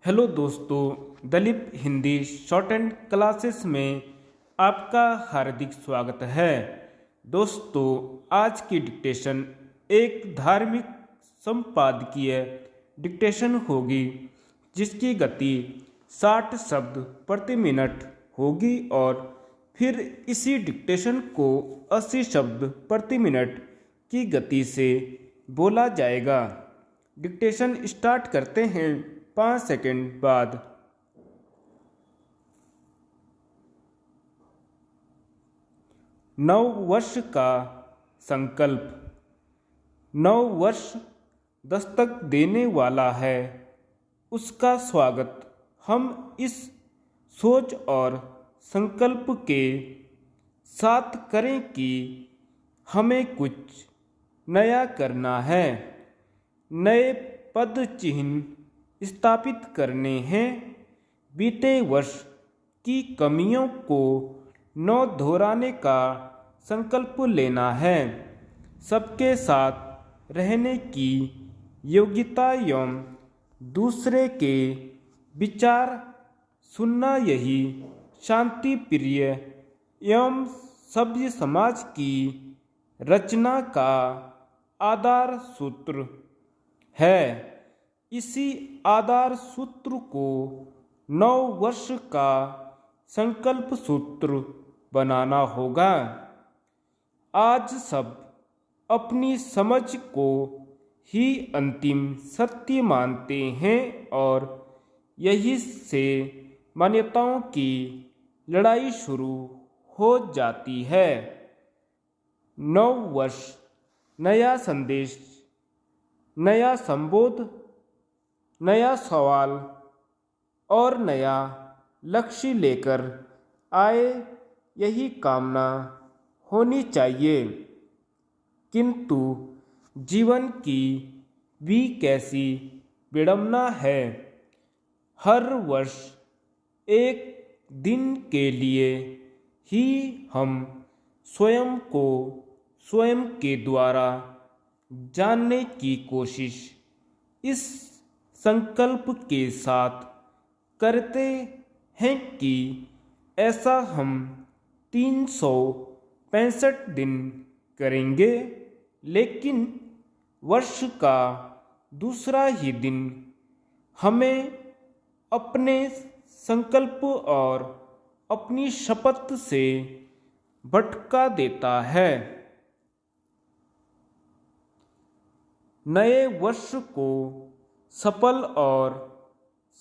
Hello दोस्तों, Dalip Hindi short and classes में आपका हार्दिक स्वागत है। दोस्तों, आज की डिक्टेशन एक धार्मिक संपादकीय डिक्टेशन होगी जिसकी गति 60 शब्द प्रति मिनट होगी और फिर इसी डिक्टेशन को 80 शब्द प्रति मिनट की गति से बोला जाएगा। डिक्टेशन स्टार्ट करते हैं 5 सेकंड बाद। नव वर्ष का संकल्प। नव वर्ष दस्तक देने वाला है, उसका स्वागत हम इस सोच और संकल्प के साथ करें कि हमें कुछ नया करना है, नए पद चिन्ह स्थापित करने हैं, बीते वर्ष की कमियों को न दोहराने का संकल्प लेना है, सबके साथ रहने की योग्यता एवं दूसरे के विचार सुनना, यही शांति प्रिय एवं सभ्य समाज की रचना का आधार सूत्र है। इसी आधार सूत्र को नव वर्ष का संकल्प सूत्र बनाना होगा। आज सब अपनी समझ को ही अंतिम सत्य मानते हैं और यही से मान्यताओं की लड़ाई शुरू हो जाती है। नव वर्ष नया संदेश, नया संबोध, नया सवाल और नया लक्ष्य लेकर आए, यही कामना होनी चाहिए। किंतु जीवन की भी कैसी विडंबना है, हर वर्ष एक दिन के लिए ही हम स्वयं को स्वयं के द्वारा जानने की कोशिश इस संकल्प के साथ करते हैं कि ऐसा हम 365 दिन करेंगे, लेकिन वर्ष का दूसरा ही दिन हमें अपने संकल्प और अपनी शपथ से भटका देता है। नए वर्ष को सफल और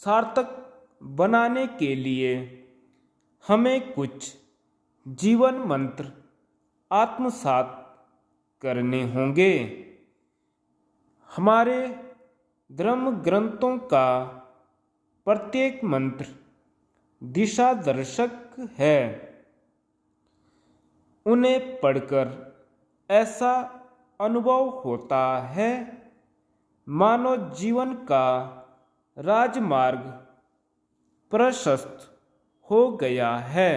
सार्थक बनाने के लिए हमें कुछ जीवन मंत्र आत्मसात करने होंगे। हमारे धर्म ग्रंथों का प्रत्येक मंत्र दिशा दर्शक है। उन्हें पढ़कर ऐसा अनुभव होता है मानो जीवन का राजमार्ग प्रशस्त हो गया है।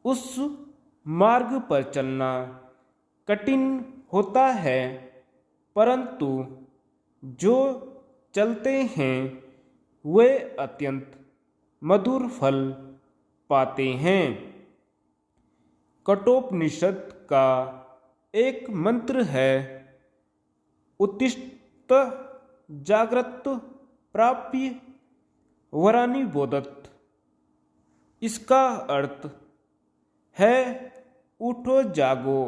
उस मार्ग पर चलना कठिन होता है, परंतु जो चलते हैं वे अत्यंत मधुर फल पाते हैं। कठोपनिषद का एक मंत्र है, उत्तिष्ठ जागृत प्राप्य वरानि बोधत। इसका अर्थ है उठो जागो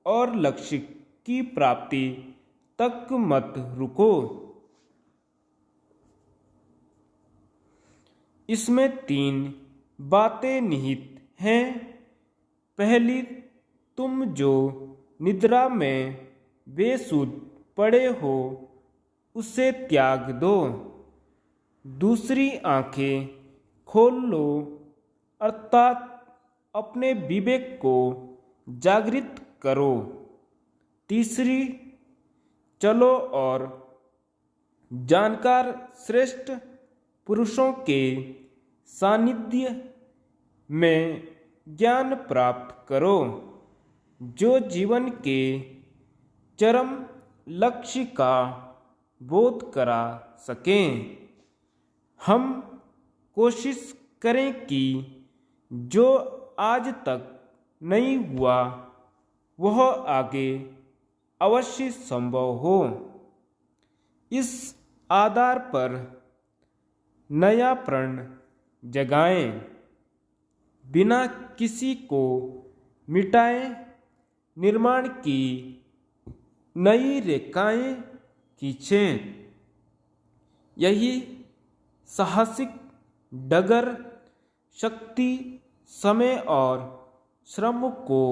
और लक्ष्य की प्राप्ति तक मत रुको। इसमें 3 बातें निहित हैं। पहली, तुम जो निद्रा में बेसुध पड़े हो उसे त्याग दो। दूसरी, आंखें खोल लो, अर्थात अपने विवेक को जागृत करो। तीसरी, चलो और जानकार श्रेष्ठ पुरुषों के सानिध्य में ज्ञान प्राप्त करो, जो जीवन के चरम लक्ष्य का बोध करा सकें। हम कोशिश करें कि जो आज तक नहीं हुआ वह आगे अवश्य संभव हो। इस आधार पर नया प्रण जगाएं, बिना किसी को मिटाए निर्माण की नई रेखाएं खींचें। यही साहसिक डगर शक्ति, समय और श्रम को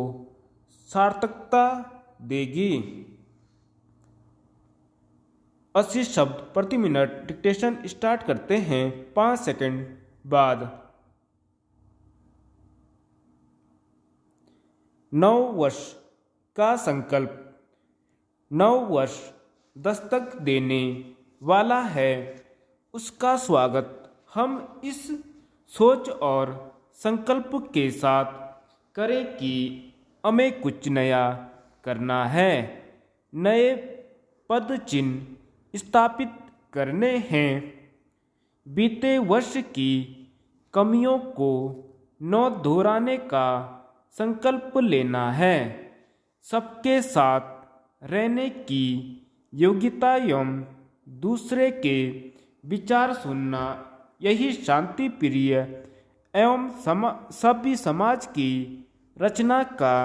सार्थकता देगी। 80 शब्द प्रति मिनट डिक्टेशन स्टार्ट करते हैं 5 सेकंड बाद। 9 वर्ष का संकल्प। 9 वर्ष दस्तक देने वाला है, उसका स्वागत हम इस सोच और संकल्प के साथ करें कि हमें कुछ नया करना है। नए पद चिन्ह स्थापित करने हैं। बीते वर्ष की कमियों को न दोहराने का संकल्प लेना है। सबके साथ रहने की योग्यता एवं दूसरे के विचार सुनना, यही शांति प्रिय एवं सभ्य समाज की रचना का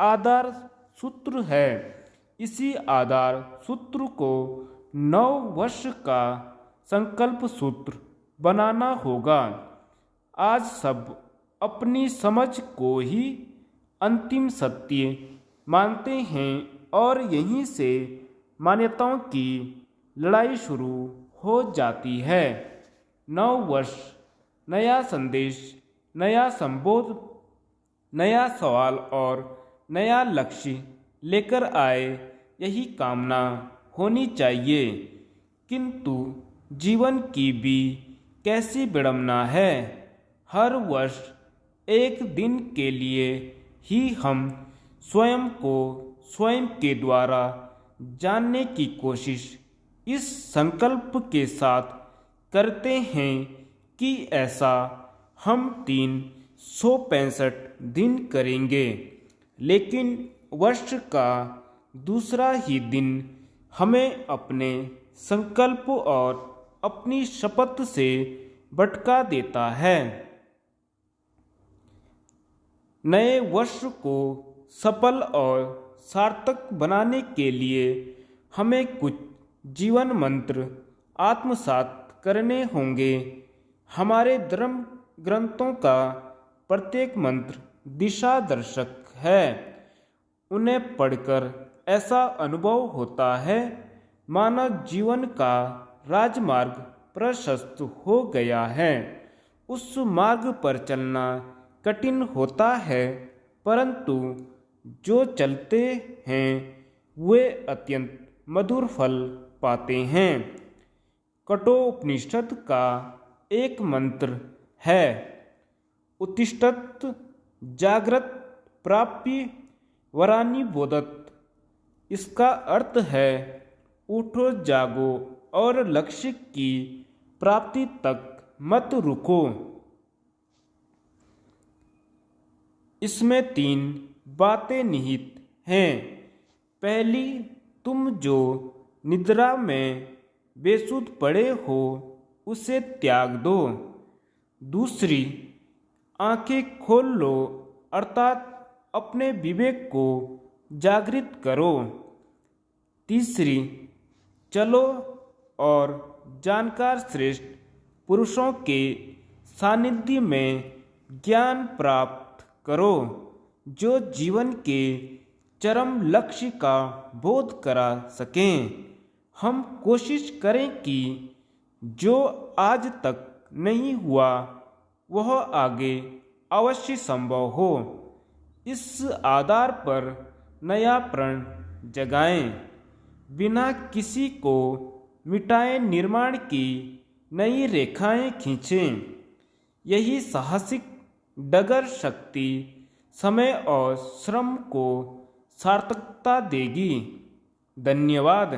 आधार सूत्र है। इसी आधार सूत्र को 9 वर्ष का संकल्प सूत्र बनाना होगा। आज सब अपनी समझ को ही अंतिम सत्य मानते हैं और यहीं से मान्यताओं की लड़ाई शुरू हो जाती है। 9 वर्ष नया संदेश, नया संबोध, नया सवाल और नया लक्ष्य लेकर आए, यही कामना होनी चाहिए। किंतु जीवन की भी कैसी विडंबना है। हर वर्ष एक दिन के लिए ही हम स्वयं को स्वयं के द्वारा जानने की कोशिश इस संकल्प के साथ करते हैं कि ऐसा हम 365 दिन करेंगे। लेकिन वर्ष का दूसरा ही दिन हमें अपने संकल्प और अपनी शपथ से भटका देता है। नए वर्ष को सफल और सार्थक बनाने के लिए हमें कुछ जीवन मंत्र आत्मसात करने होंगे। हमारे धर्म ग्रंथों का प्रत्येक मंत्र दिशा दर्शक है। उन्हें पढ़कर ऐसा अनुभव होता है मानो जीवन का राजमार्ग प्रशस्त हो गया है। उस मार्ग पर चलना कठिन होता है, परंतु जो चलते हैं वे अत्यंत मधुर फल पाते हैं। कठोपनिषद का एक मंत्र है, उत्तिष्ठत जागृत प्राप्य वरानि बोधत। इसका अर्थ है उठो, जागो और लक्ष्य की प्राप्ति तक मत रुको। इसमें 3 बातें निहित हैं। पहली, तुम जो निद्रा में बेसुध पड़े हो उसे त्याग दो। दूसरी, आंखें खोल लो अर्थात अपने विवेक को जागृत करो। तीसरी, चलो और जानकार श्रेष्ठ पुरुषों के सानिध्य में ज्ञान प्राप्त करो, जो जीवन के चरम लक्ष्य का बोध करा सकें। हम कोशिश करें कि जो आज तक नहीं हुआ वह आगे अवश्य संभव हो। इस आधार पर नया प्रण जगाएं, बिना किसी को मिटाए निर्माण की नई रेखाएं खींचें। यही साहसिक डगर शक्ति, समय और श्रम को सार्थकता देगी। धन्यवाद।